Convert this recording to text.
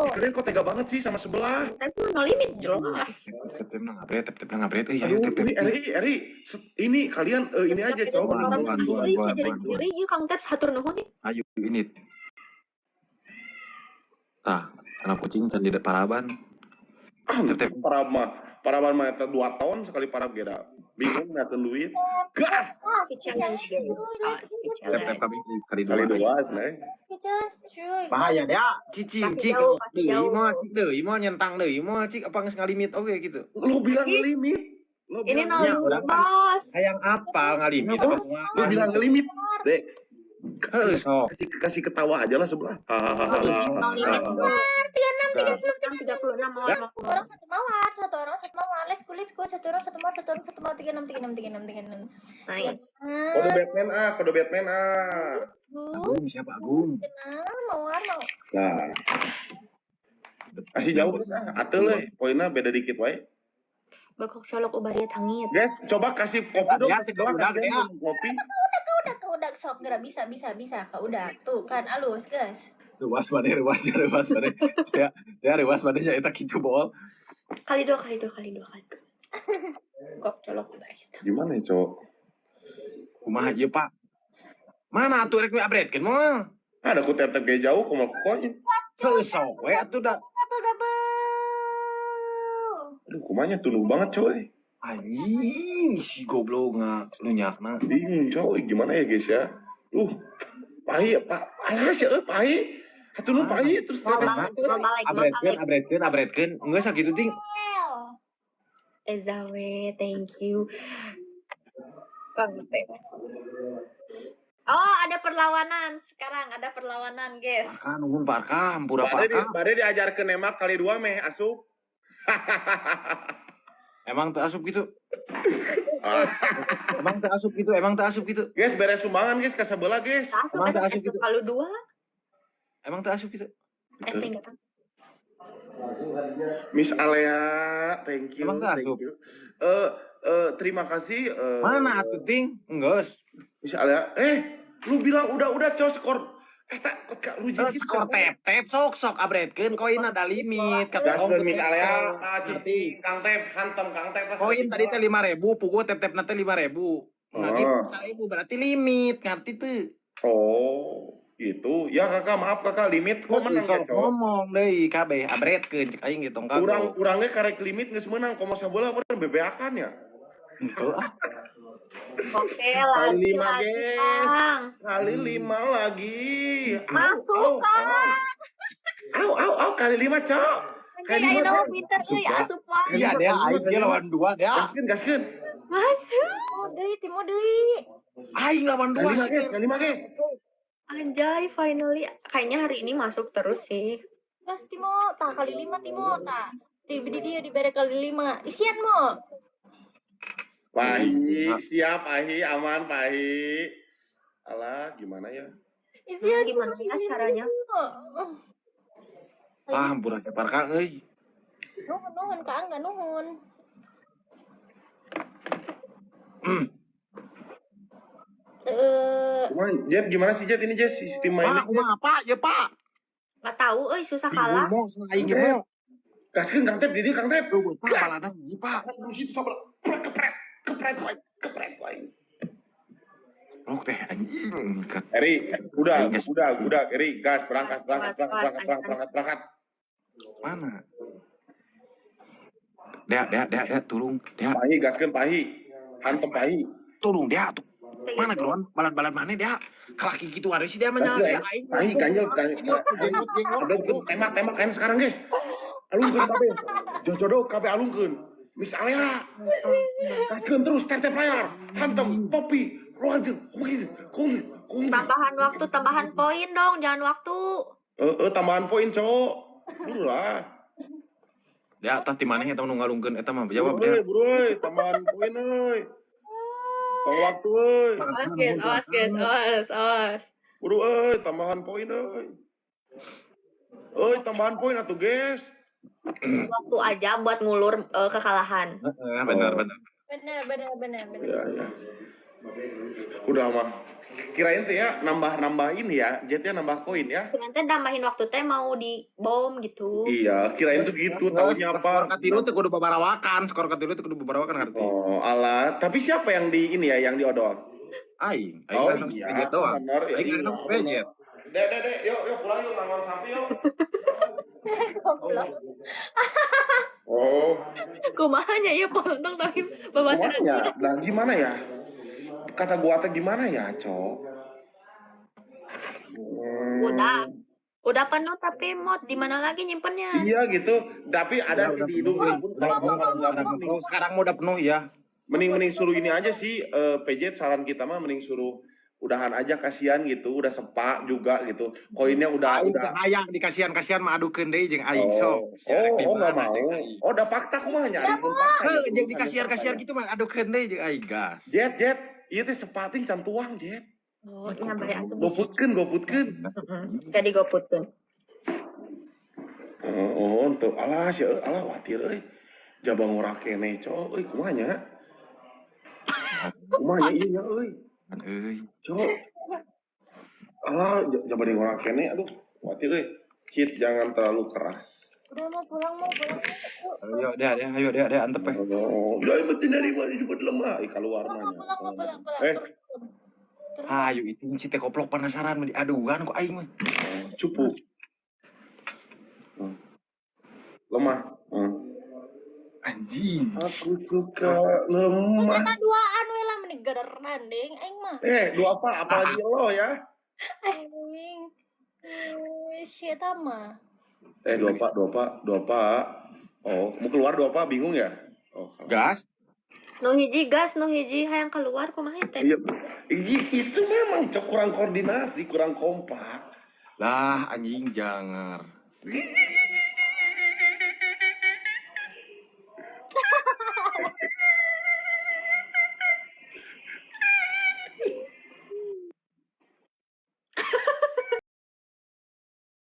Kalian kok tega banget sih sama sebelah? Tapi no limit jelas. Tep ngabret. Aduh, Eri, ini kalian ini aja coba. Asli sih dari kiri, yuk Kang Tep hatur nuhun nih. Ayo ini. Tah, anak kucing can di paraban. Tep paraban mah eta 2 tahun sekali parab geda. Bingung ngatur duit. Gas. Tep kami kali Kali dua. 2 nah. cuy. Bahaya dia. Cicing cik deui mah nyentang deui mah cik apa geus ngalimit oge gitu. Lu bilang limit. Ini no Ya, udah, bos. Hayang apa ngalimit apa semua. Lu bilang limit. Dek. Heuh sok. Kasih ketawa aja lah sebelah. No limit. 36 Orang satu mawar. Let's go. Satu orang satu mawar. 36. Nice. Kode Batman Agung siapa Agung? Mawar. Nah. Kasih jauh guys atuh leuy. Poinna beda dikit wae. Bakok colok ubaria tangit. Guys, coba kasih kopi dong. Kasih kopi. Udah sok gerak bisa kau udah tuh kan alus guys. Ruas pada. Ya ruas padanya eta kitu bol. Kali dua. Kok colok ubaria. Gimana ya, Cok? Kumaha ieu Pak? Mana atuh rek update-keun moal? Ada ku tep-tep ge jauh komo kokonya. Heuh sok we atuh da. Double. Aduh, kumanya tunuh banget, coy. Anjing si goblok lunyakna. Bingung, coy. Gimana ya, guys ya? Pahit, Pak. Alas ya, pahit. Atuh pahit terus Upgrade-keun. Geus sakitu ting. Ezawe, thank you. Kang Tep. Oh, ada perlawanan. Sekarang ada perlawanan, guys. Kan nunggu parkam, pura parkam. Bade diajarkeun nemak kali 2 meh asup. Emang teu asup gitu. Emang teu asup gitu. Guys, beres sumbangan, guys, ka sabelah, guys. Emang teu asup gitu. Kalau 2. Emang teu asup gitu. Tinggal. Miss Alea, thank you. Emang teu asup. Terima kasih. Mana atuh ting? Enggeus. Miss Alea, lu bilang udah cow skor. Kak Ruji Skor tep sok upgrade-keun koin ada limit. Gaskeun Miss Alea, cicing Kang Tep, hantem Kang Tep. Koin tadi teh 5.000, pugu tep na teh 5.000. Ngagi 1.000 berarti limit, ngerti teu? Oh, gitu. Ya Kakak, maaf Kakak, limit kok menang ya, Cok. Ngomong deui kabeh upgrade-keun cek aing gitu kagok. Urangnya karek limit geus menang komo sabola peureun bebeakan ya. Heuh ah. Oke, Kali 5, lagi, guys. Kang. Kali 5 lagi. Masuk, Kang. Au, kali 5, Cok. Kali 5. Ayo pinter euy asup wae. Iya dia aing ge lawan 2 dia. Gaskeun. Masuk. Timo deui. Aing lawan 2 sih. Kali 5, guys. Anjay, finally. Kayaknya hari ini masuk terus sih. Gas Timo, kali 5 Timo Di dia dibere kali 5. Isian mo. Pahi, siap Pahi, aman Pahi. Alah, gimana ya? Isian Gimana ya caranya? Hampura separkan euy. Nuhun Kang, enggak nuhun. Jet, gimana sih Jet ini Jet sistem mainnya? Apa ya Pak? Gak tahu, susah kalah. Bingung mau aing ge mau. Gaskeun Kang Tep di dieu Kang Tep. Pak baladan ieu Pak. Situ sabar. Kepret wae. Rok teh anjing kat. Eri, udah, Eri, gas, berangkat. Mana? Dia turun, dia. Pahi, gaskeun Pahi. Hantem Pahi. Turun dia tuh. Mana geron? Balad mana dia? Kalaki gitu ada sih dia menyala si aing. Pahi ganjel. Tembak aing sekarang, guys. Alungkeun kabeh. Jodoh kabeh alungkeun. Miss Alea. Gaskeun terus tep layar. Hantem topi. Roajeng. Kong. Tambahan poin dong, jangan waktu. Tambahan poin, Cok. Dulu lah. Dia tah ti maneh eta nu ngalungkeun eta mah jawab dia. Bro, tambahan poin euy. Tong waktu euy. Awas. Bro tambahan poin euy. Tambahan poin atuh, guys. Waktu aja buat ngulur kekalahan. Benar. Benar. Ya. Udah mah. Kirain teh ya nambah ini ya, jetnya nambah koin ya. Nanti nambahin waktu teh mau di bom gitu. Iya, kirain tuh gitu, taunya Skor apa? katilu tuh kudu babarawakan, skor katilu tuh kudu babarawakan ngerti. Oh, alah. Tapi siapa yang di ini ya, yang diodol? Aing Oh, kan iya, sepejet doang. benar, ya, Aing kan iya. sepejet. Dek, yuk pulang yuk, ngangon sapi yuk. Goblok. Oh, Kumahanya ya potong tapi babaturan. gimana ya? Nah, gimana ya? Kata gua teh gimana ya, Cok? Udah penuh tapi mod di mana lagi nyimpennya? Iya gitu, tapi ada sih di hidung pun kalau nggak Kalau sekarang mau udah penuh ya. mending suruh ini aja sih, PJ saran kita mah mending suruh udahan aja, kasihan gitu, udah sepak juga gitu, koinnya udah Hayang dikasihan mah adukeun deui jeung aing sok. nggak mau, udah fakta kumaha nyari Heuh jeung dikasihan gitu mah adukeun deui jeung aing gas. Jet, ieu teh sepating can tuang Jet. Oh, nyampe atuh. Goputkeun. Jadi goputkeun. Oh, untuk alah sih, alah watir euy. Jaba ngora keneh, Cok, euy kumaha nya? Kumaha nya ieu nya euy? Euy. Cok. Alah, jaba di ngora keneh, aduh, watir euy. Cit, jangan terlalu keras. Udah mau pulang. Ayo deh antep ya. Oh, ya penting dari mana disebut lemah? Keluar Pulang. Eh, Hayu itu si teh koplok penasaran aduan kok aing mah. cupu. Lemah. Anjing. Aku suka lemah. Kita duaan we lah mending gaderan ding aing mah. Dua apa? Apalagi lo ya? Aing. Shit mah. Dua pak. Oh, mau keluar dua pak? Bingung ya? Oh, Gas. Nu hiji gas, nu hiji hayang keluar kumaha teh? iya. Itu memang Cok, kurang koordinasi, kurang kompak. Lah anjing jangar.